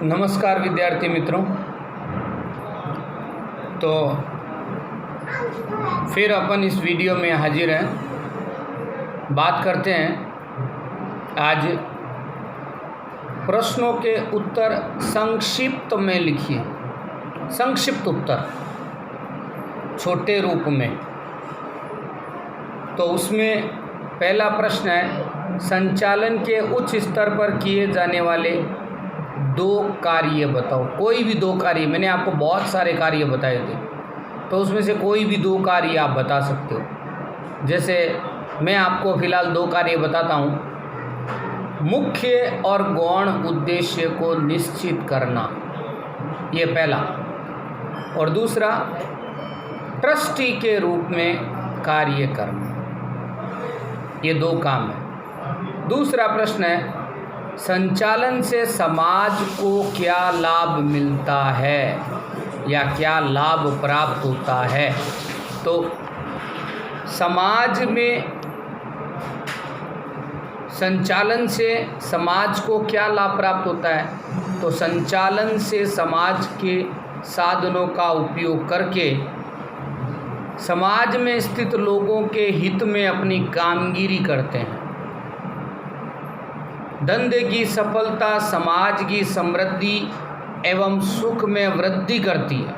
नमस्कार विद्यार्थी मित्रों। तो फिर अपन इस वीडियो में हाजिर हैं। बात करते हैं आज प्रश्नों के उत्तर संक्षिप्त में लिखिए। संक्षिप्त उत्तर छोटे रूप में। तो उसमें पहला प्रश्न है, संचालन के उच्च स्तर पर किए जाने वाले दो कार्य बताओ। कोई भी दो कार्य, मैंने आपको बहुत सारे कार्य बताए थे, तो उसमें से कोई भी दो कार्य आप बता सकते हो। जैसे मैं आपको फिलहाल दो कार्य बताता हूँ। मुख्य और गौण उद्देश्य को निश्चित करना, ये पहला, और दूसरा ट्रस्टी के रूप में कार्य करना। ये दो काम है। दूसरा प्रश्न है, संचालन से समाज को क्या लाभ मिलता है या क्या लाभ प्राप्त होता है। तो समाज में संचालन से समाज को क्या लाभ प्राप्त होता है। तो संचालन से समाज के साधनों का उपयोग करके समाज में स्थित लोगों के हित में अपनी कामगिरी करते हैं। धंधे की सफलता समाज की समृद्धि एवं सुख में वृद्धि करती है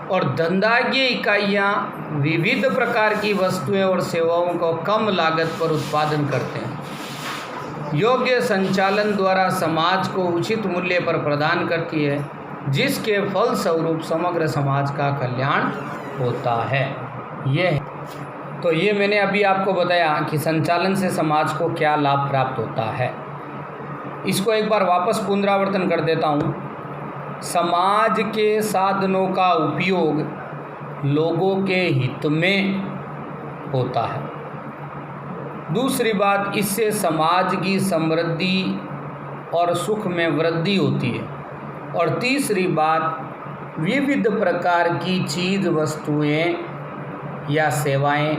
और धंधाकीय इकाइयाँ विविध प्रकार की वस्तुएं और सेवाओं को कम लागत पर उत्पादन करते हैं। योग्य संचालन द्वारा समाज को उचित मूल्य पर प्रदान करती है, जिसके फलस्वरूप समग्र समाज का कल्याण होता है। तो ये मैंने अभी आपको बताया कि संचालन से समाज को क्या लाभ प्राप्त होता है। इसको एक बार वापस पुनरावर्तन कर देता हूँ। समाज के साधनों का उपयोग लोगों के हित में होता है। दूसरी बात, इससे समाज की समृद्धि और सुख में वृद्धि होती है। और तीसरी बात, विविध प्रकार की चीज़ वस्तुएं या सेवाएं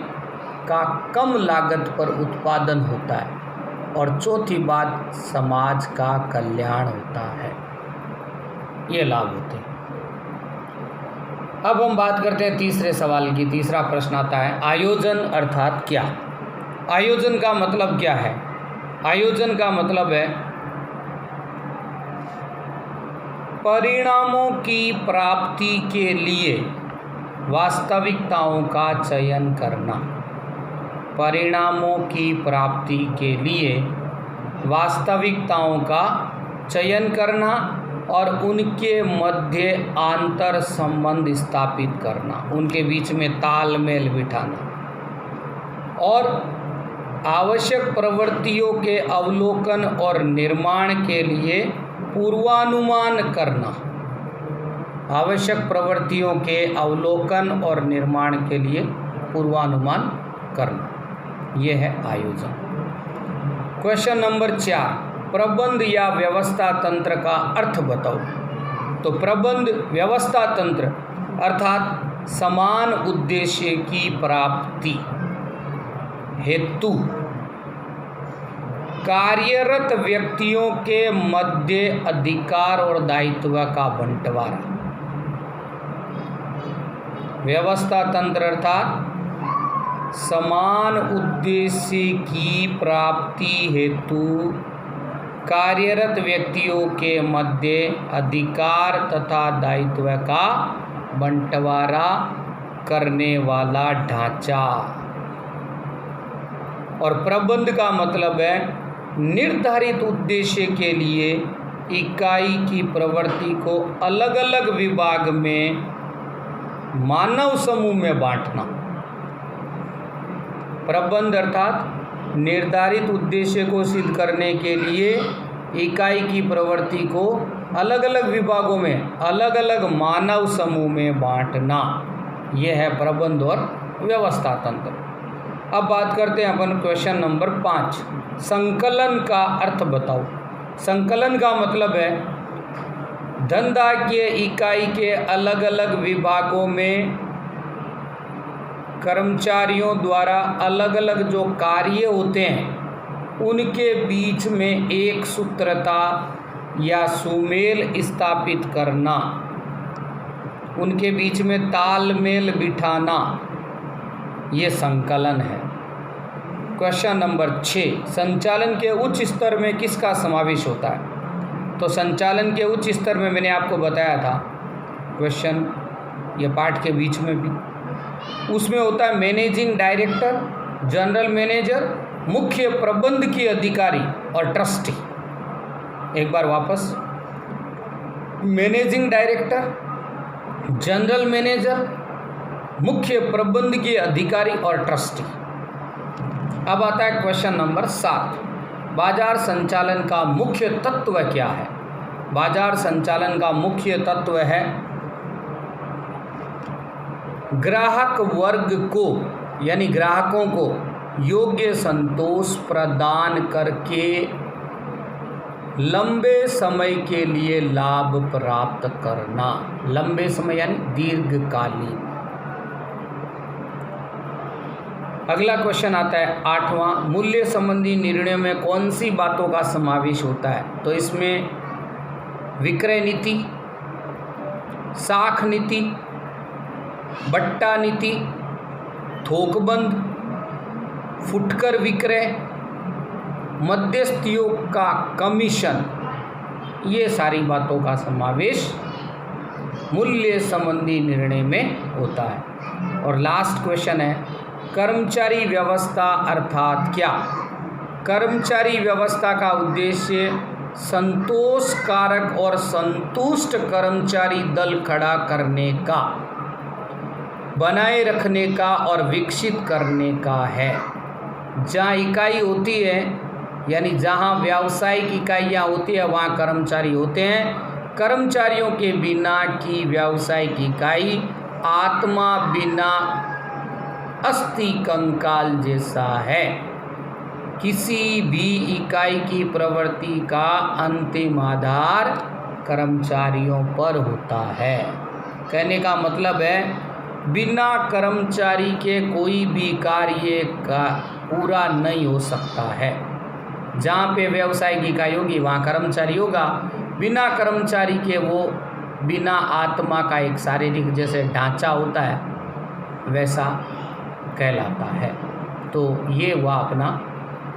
का कम लागत पर उत्पादन होता है। और चौथी बात, समाज का कल्याण होता है। ये लाभ होते हैं। अब हम बात करते हैं तीसरे सवाल की। तीसरा प्रश्न आता है, आयोजन अर्थात क्या। आयोजन का मतलब क्या है। आयोजन का मतलब है परिणामों की प्राप्ति के लिए वास्तविकताओं का चयन करना। परिणामों की प्राप्ति के लिए वास्तविकताओं का चयन करना और उनके मध्य आंतर संबंध स्थापित करना, उनके बीच में तालमेल बिठाना और आवश्यक प्रवृत्तियों के अवलोकन और निर्माण के लिए पूर्वानुमान करना। आवश्यक प्रवृत्तियों के अवलोकन और निर्माण के लिए पूर्वानुमान करना, यह है आयोजन। क्वेश्चन नंबर 4, प्रबंध या व्यवस्था तंत्र का अर्थ बताओ। तो प्रबंध व्यवस्था तंत्र अर्थात समान उद्देश्य की प्राप्ति हेतु कार्यरत व्यक्तियों के मध्य अधिकार और दायित्व का बंटवारा। व्यवस्था तंत्र अर्थात समान उद्देश्य की प्राप्ति हेतु कार्यरत व्यक्तियों के मध्य अधिकार तथा दायित्व का बंटवारा करने वाला ढांचा। और प्रबंध का मतलब है निर्धारित उद्देश्य के लिए इकाई की प्रवृत्ति को अलग अलग विभाग में मानव समूह में बांटना। प्रबंध अर्थात निर्धारित उद्देश्य को सिद्ध करने के लिए इकाई की प्रवृत्ति को अलग अलग विभागों में अलग अलग मानव समूह में बांटना। यह है प्रबंध और व्यवस्था तंत्र। अब बात करते हैं अपन क्वेश्चन नंबर 5, संकलन का अर्थ बताओ। संकलन का मतलब है धंधा के इकाई के अलग अलग विभागों में कर्मचारियों द्वारा अलग अलग जो कार्य होते हैं उनके बीच में एक सूत्रता या सुमेल स्थापित करना, उनके बीच में तालमेल बिठाना, ये संकलन है। क्वेश्चन नंबर 6, संचालन के उच्च स्तर में किसका समावेश होता है? तो संचालन के उच्च स्तर में मैंने आपको बताया था, क्वेश्चन ये पाठ के बीच में भी, उसमें होता है मैनेजिंग डायरेक्टर, जनरल मैनेजर, मुख्य प्रबंधकीय अधिकारी और ट्रस्टी। एक बार वापस, मैनेजिंग डायरेक्टर, जनरल मैनेजर, मुख्य प्रबंधकीय अधिकारी और ट्रस्टी। अब आता है क्वेश्चन नंबर 7, बाजार संचालन का मुख्य तत्व क्या है? बाजार संचालन का मुख्य तत्व है ग्राहक वर्ग को यानी ग्राहकों को योग्य संतोष प्रदान करके लंबे समय के लिए लाभ प्राप्त करना। लंबे समय यानी दीर्घकालीन। अगला क्वेश्चन आता है 8वां, मूल्य संबंधी निर्णय में कौन सी बातों का समावेश होता है? तो इसमें विक्रय नीति, साख नीति, बट्टा नीति, थोकबंद, फुटकर विक्रय, मध्यस्थियों का कमीशन, ये सारी बातों का समावेश मूल्य संबंधी निर्णय में होता है। और लास्ट क्वेश्चन है, कर्मचारी व्यवस्था अर्थात क्या? कर्मचारी व्यवस्था का उद्देश्य संतोषकारक और संतुष्ट कर्मचारी दल खड़ा करने का, बनाए रखने का और विकसित करने का है। जहाँ इकाई होती है यानी जहाँ व्यावसायिक इकाइयाँ होती है वहाँ कर्मचारी होते हैं। कर्मचारियों के बिना की व्यावसायिक इकाई आत्मा बिना अस्थि कंकाल जैसा है। किसी भी इकाई की प्रवृत्ति का अंतिम आधार कर्मचारियों पर होता है। कहने का मतलब है बिना कर्मचारी के कोई भी कार्य का पूरा नहीं हो सकता है। जहाँ पे व्यावसायिक इकाई होगी वहाँ कर्मचारी होगा, बिना कर्मचारी के वो बिना आत्मा का एक शारीरिक जैसे ढांचा होता है वैसा कहलाता है। तो ये हुआ अपना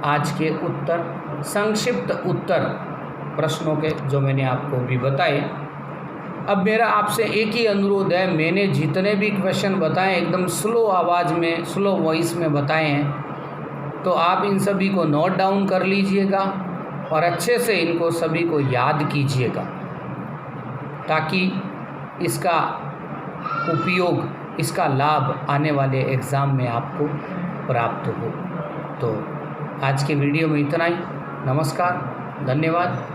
आज के उत्तर, संक्षिप्त उत्तर प्रश्नों के जो मैंने आपको भी बताए। अब मेरा आपसे एक ही अनुरोध है, मैंने जितने भी क्वेश्चन बताए एकदम स्लो आवाज़ में, स्लो वॉइस में बताए हैं, तो आप इन सभी को नोट डाउन कर लीजिएगा और अच्छे से इनको सभी को याद कीजिएगा ताकि इसका उपयोग, इसका लाभ आने वाले एग्ज़ाम में आपको प्राप्त हो। तो आज के वीडियो में इतना ही। नमस्कार, धन्यवाद।